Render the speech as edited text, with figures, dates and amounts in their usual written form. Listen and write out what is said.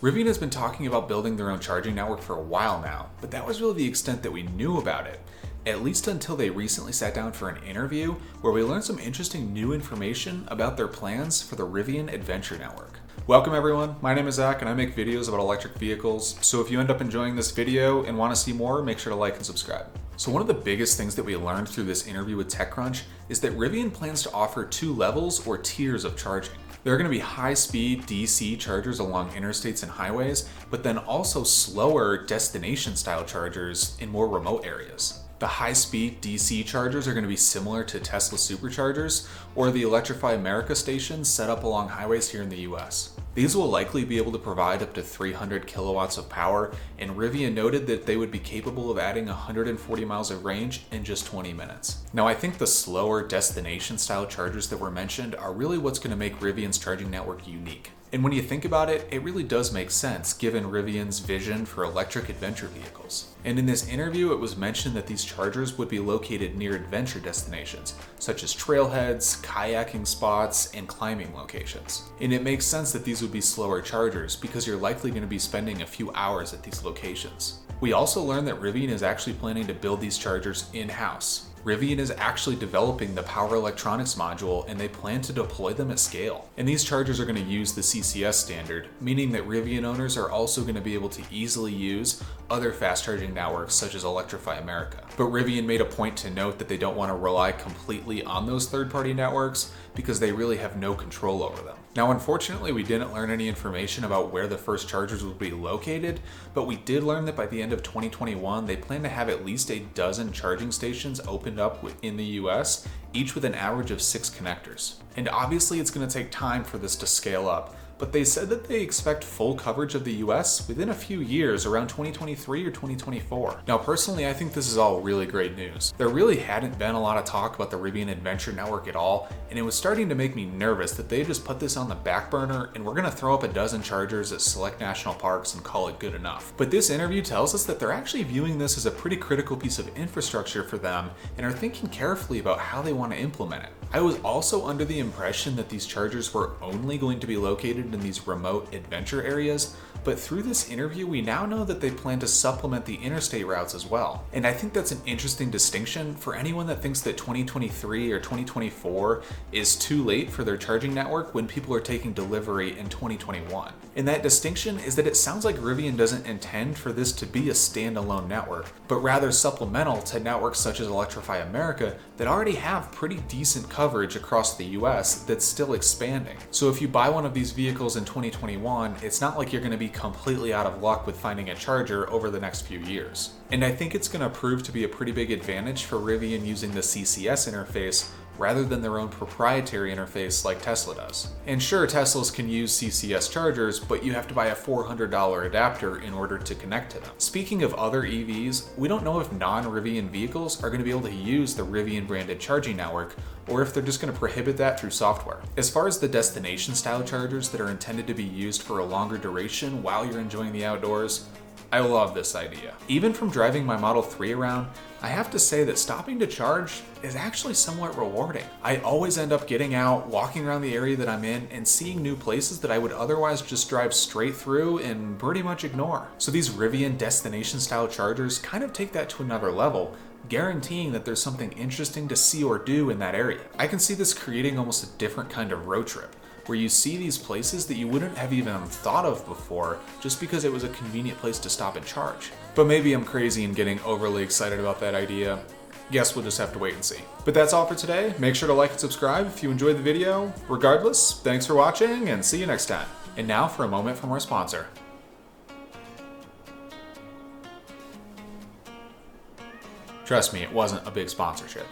Rivian has been talking about building their own charging network for a while now, but that was really the extent that we knew about it. At least until they recently sat down for an interview where we learned some interesting new information about their plans for the Rivian Adventure Network. Welcome everyone, my name is Zach and I make videos about electric vehicles, so if you end up enjoying this video and want to see more, make sure to like and subscribe. So one of the biggest things that we learned through this interview with Techcrunch is that Rivian plans to offer two levels or tiers of charging. There are going to be high-speed DC chargers along interstates and highways, but then also slower destination-style chargers in more remote areas. The high-speed DC chargers are going to be similar to Tesla superchargers or the Electrify America stations set up along highways here in the US. These will likely be able to provide up to 300 kilowatts of power, and Rivian noted that they would be capable of adding 140 miles of range in just 20 minutes. Now I think the slower destination style chargers that were mentioned are really what's going to make Rivian's charging network unique. And when you think about it, it really does make sense given Rivian's vision for electric adventure vehicles. And in this interview, it was mentioned that these chargers would be located near adventure destinations, such as trailheads, kayaking spots, and climbing locations. And it makes sense that these would be slower chargers because you're likely going to be spending a few hours at these locations. We also learned that Rivian is actually planning to build these chargers in-house. Rivian is actually developing the power electronics module and they plan to deploy them at scale. And these chargers are going to use the CCS standard, meaning that Rivian owners are also going to be able to easily use other fast charging networks such as Electrify America. But Rivian made a point to note that they don't want to rely completely on those third-party networks because they really have no control over them. Now, unfortunately, we didn't learn any information about where the first chargers would be located, but we did learn that by the end of 2021, they plan to have at least a dozen charging stations opened up in the US, each with an average of 6 connectors. And obviously, it's going to take time for this to scale up, but they said that they expect full coverage of the US within a few years, around 2023 or 2024. Now, personally, I think this is all really great news. There really hadn't been a lot of talk about the Rivian Adventure Network at all, and it was starting to make me nervous that they just put this on the back burner and we're gonna throw up a dozen chargers at select national parks and call it good enough. But this interview tells us that they're actually viewing this as a pretty critical piece of infrastructure for them and are thinking carefully about how they want to implement it. I was also under the impression that these chargers were only going to be located in these remote adventure areas, but through this interview we now know that they plan to supplement the interstate routes as well. And I think that's an interesting distinction for anyone that thinks that 2023 or 2024 is too late for their charging network when people are taking delivery in 2021. And that distinction is that it sounds like Rivian doesn't intend for this to be a standalone network, but rather supplemental to networks such as Electrify America that already have pretty decent coverage across the US that's still expanding. So if you buy one of these vehicles in 2021, it's not like you're going to be completely out of luck with finding a charger over the next few years. And I think it's going to prove to be a pretty big advantage for Rivian using the CCS interface rather than their own proprietary interface like Tesla does. And sure, Teslas can use CCS chargers, but you have to buy a $400 adapter in order to connect to them. Speaking of other EVs, we don't know if non-Rivian vehicles are going to be able to use the Rivian branded charging network, or if they're just going to prohibit that through software. As far as the destination style chargers that are intended to be used for a longer duration while you're enjoying the outdoors, I love this idea. Even from driving my Model 3 around, I have to say that stopping to charge is actually somewhat rewarding. I always end up getting out, walking around the area that I'm in, and seeing new places that I would otherwise just drive straight through and pretty much ignore. So these Rivian destination style chargers kind of take that to another level, guaranteeing that there's something interesting to see or do in that area. I can see this creating almost a different kind of road trip, where you see these places that you wouldn't have even thought of before just because it was a convenient place to stop and charge. But maybe I'm crazy and getting overly excited about that idea. Guess we'll just have to wait and see. But that's all for today. Make sure to like and subscribe if you enjoyed the video. Regardless, thanks for watching and see you next time. And now for a moment from our sponsor. Trust me, it wasn't a big sponsorship.